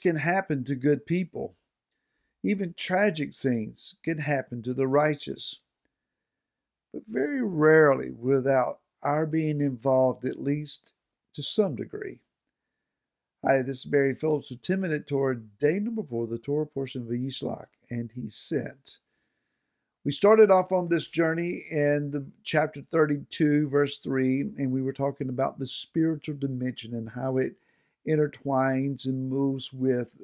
can happen to good people. Even tragic things can happen to the righteous, but very rarely without our being involved, at least to some degree. Hi, this is Barry Phillips with 10-Minute Torah, day number 4, the Torah portion of Yishlach, and he sent. We started off on this journey in the chapter 32, verse 3, and we were talking about the spiritual dimension and how it intertwines and moves with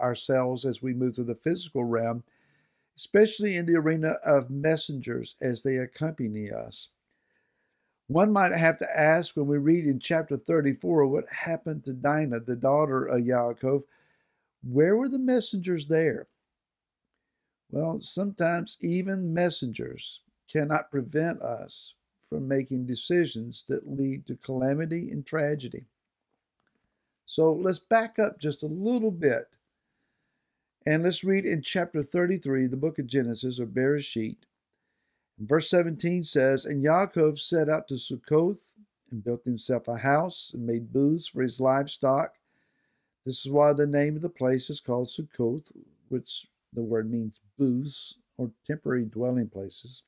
ourselves as we move through the physical realm, especially in the arena of messengers as they accompany us. One might have to ask, when we read in chapter 34 what happened to Dinah, the daughter of Yaakov, where were the messengers there? Well, sometimes even messengers cannot prevent us from making decisions that lead to calamity and tragedy. So let's back up just a little bit and let's read in chapter 33, the book of Genesis, or Bereshit. Verse 17 says, And Yaakov set out to Sukkoth and built himself a house and made booths for his livestock. This is why the name of the place is called Sukkoth, which the word means booths or temporary dwelling places.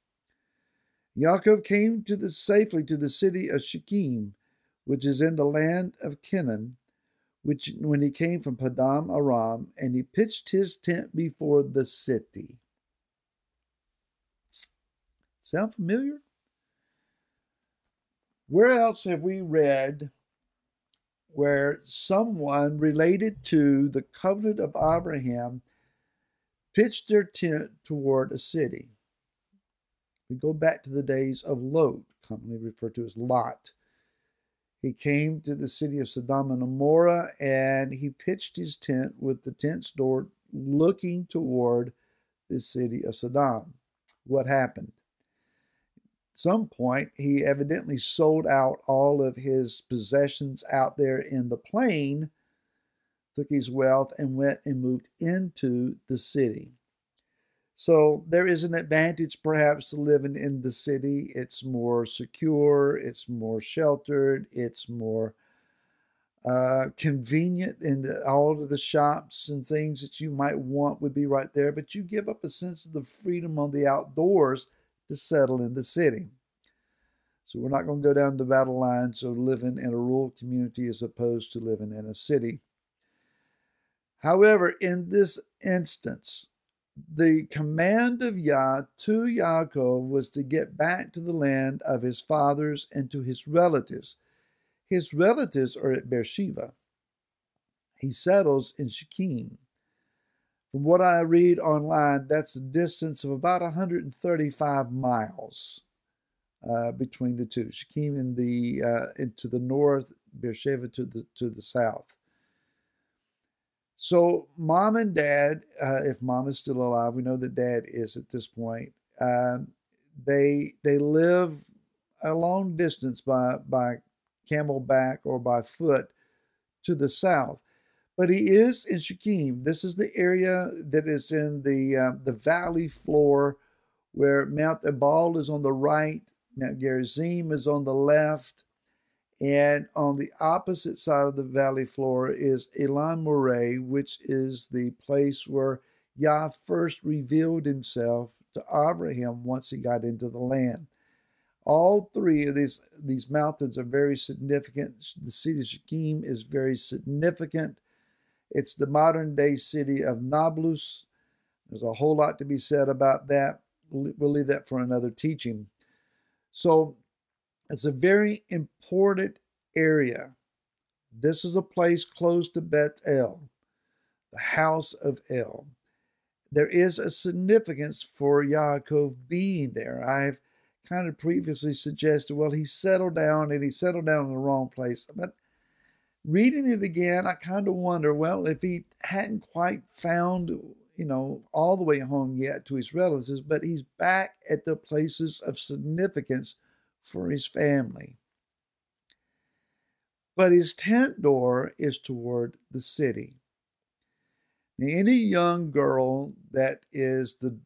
Yaakov came safely to the city of Shechem, which is in the land of Canaan, when he came from Paddan Aram, and he pitched his tent before the city. Sound familiar? Where else have we read where someone related to the covenant of Abraham pitched their tent toward a city? We go back to the days of Lot, commonly referred to as Lot. He came to the city of Sodom and Gomorrah, and he pitched his tent with the tent's door looking toward the city of Sodom. What happened? At some point, he evidently sold out all of his possessions out there in the plain, took his wealth, and went and moved into the city. So there is an advantage perhaps to living in the city. It's more secure, it's more sheltered, it's more convenient, and all of the shops and things that you might want would be right there, but you give up a sense of the freedom on the outdoors to settle in the city. So we're not going to go down the battle lines of living in a rural community as opposed to living in a city. However, in this instance, the command of Yah to Yaakov was to get back to the land of his fathers and to his relatives. His relatives are at Beersheba. He settles in Shechem. From what I read online, that's a distance of about 135 miles between the two. Shechem to the north, Beersheba to the south. So mom and dad, if mom is still alive, we know that dad is at this point, they live a long distance by camelback or by foot to the south. But he is in Shechem. This is the area that is in the valley floor where Mount Ebal is on the right, Mount Gerizim is on the left, and on the opposite side of the valley floor is Elan Moreh, which is the place where Yah first revealed himself to Abraham once he got into the land. All three of these mountains are very significant. The city of Shechem is very significant. It's the modern-day city of Nablus. There's a whole lot to be said about that. We'll leave that for another teaching. So it's a very important area. This is a place close to Bethel, the house of El. There is a significance for Yaakov being there. I've kind of previously suggested, well, he settled down in the wrong place. But reading it again, I kind of wonder, well, if he hadn't quite found, all the way home yet to his relatives, but he's back at the places of significance for his family. But his tent door is toward the city. Now, any young girl that is the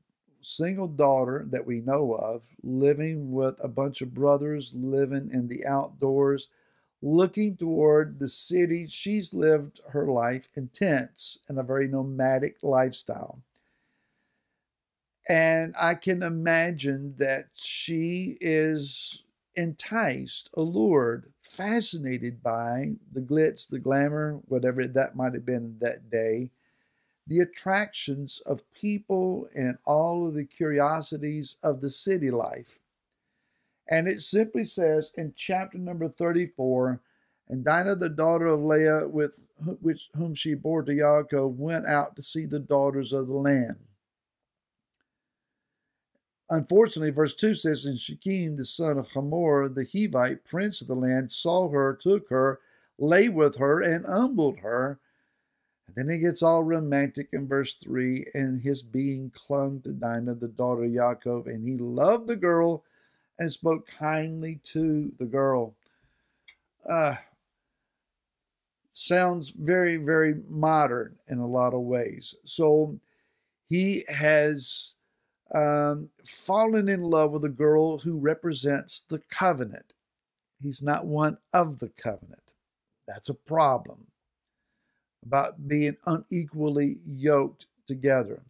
single daughter that we know of, living with a bunch of brothers, living in the outdoors, looking toward the city. She's lived her life in tents in a very nomadic lifestyle. And I can imagine that she is enticed, allured, fascinated by the glitz, the glamour, whatever that might have been that day, the attractions of people and all of the curiosities of the city life. And it simply says in chapter number 34, and Dinah, the daughter of Leah, with whom she bore to Yaakov, went out to see the daughters of the land. Unfortunately, verse 2 says, and Shechem, the son of Hamor, the Hivite, prince of the land, saw her, took her, lay with her, and humbled her. And then it gets all romantic in verse 3, and his being clung to Dinah, the daughter of Yaakov, and he loved the girl and spoke kindly to the girl. Sounds very, very modern in a lot of ways. So he has fallen in love with a girl who represents the covenant. He's not one of the covenant. That's a problem about being unequally yoked together.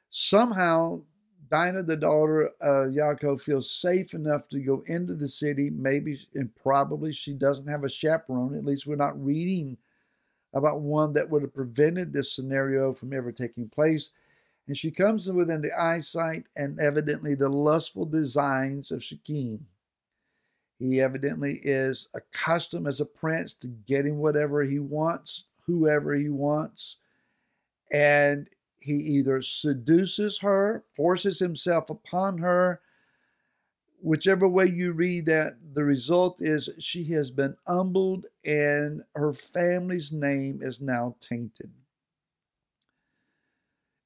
Somehow, Dinah, the daughter of Yaakov, feels safe enough to go into the city. Maybe and probably she doesn't have a chaperone. At least we're not reading about one that would have prevented this scenario from ever taking place. And she comes within the eyesight and evidently the lustful designs of Shechem. He evidently is accustomed as a prince to getting whatever he wants, whoever he wants. And he either seduces her, forces himself upon her. Whichever way you read that, the result is she has been humbled and her family's name is now tainted.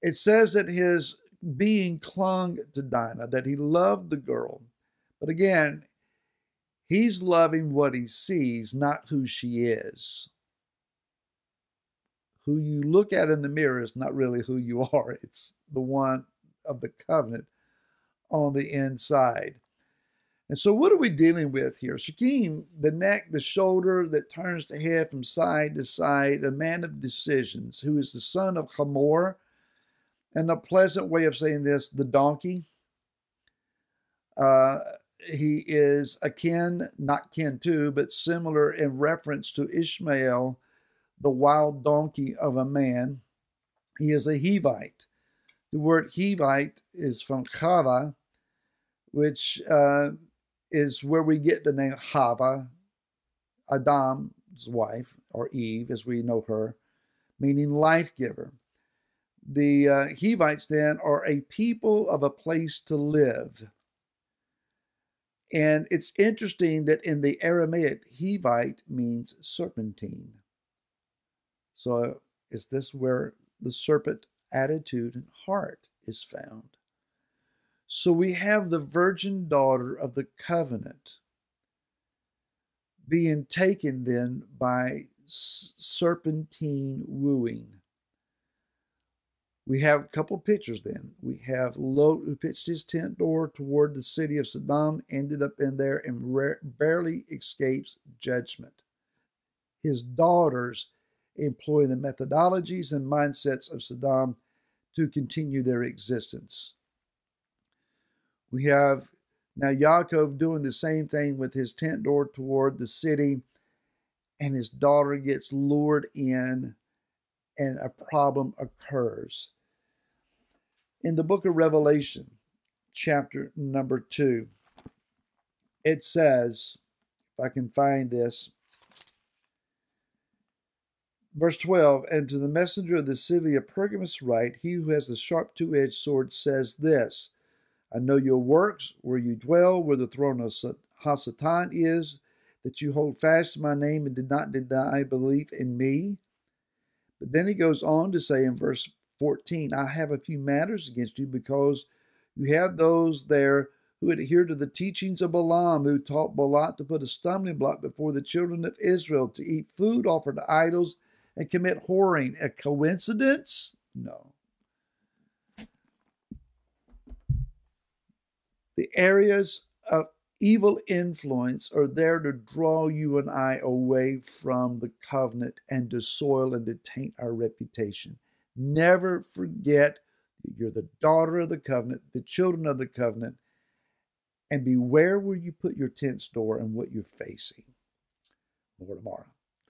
It says that his being clung to Dinah, that he loved the girl. But again, he's loving what he sees, not who she is. Who you look at in the mirror is not really who you are. It's the one of the covenant on the inside. And so what are we dealing with here? Shechem, the neck, the shoulder that turns the head from side to side, a man of decisions, who is the son of Hamor. And a pleasant way of saying this, the donkey. He is akin, not kin to, but similar in reference to Ishmael, the wild donkey of a man. He is a Hivite. The word Hivite is from Chava, which is where we get the name Chava, Adam's wife, or Eve, as we know her, meaning life giver. The Hivites then are a people of a place to live. And it's interesting that in the Aramaic, Hivite means serpentine. So is this where the serpent attitude and heart is found? So we have the virgin daughter of the covenant being taken then by serpentine wooing. We have a couple pictures then. We have Lot, who pitched his tent door toward the city of Sodom, ended up in there and barely escapes judgment. His daughters employ the methodologies and mindsets of Sodom to continue their existence. We have now Yaakov doing the same thing with his tent door toward the city, and his daughter gets lured in, and a problem occurs. In the book of Revelation, chapter number 2, it says, if I can find this, verse 12, and to the messenger of the city of Pergamos write, he who has the sharp two-edged sword says this, I know your works, where you dwell, where the throne of Hasatan is, that you hold fast to my name and did not deny belief in me. But then he goes on to say in verse 14, I have a few matters against you, because you have those there who adhere to the teachings of Balaam, who taught Balak to put a stumbling block before the children of Israel, to eat food offered to idols and commit whoring. A coincidence? No. The areas of Evil influence are there to draw you and I away from the covenant and to soil and to taint our reputation. Never forget that you're the daughter of the covenant, the children of the covenant, and beware where you put your tent store and what you're facing. More tomorrow.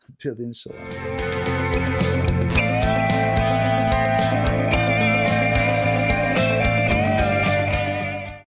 Until then, shalom.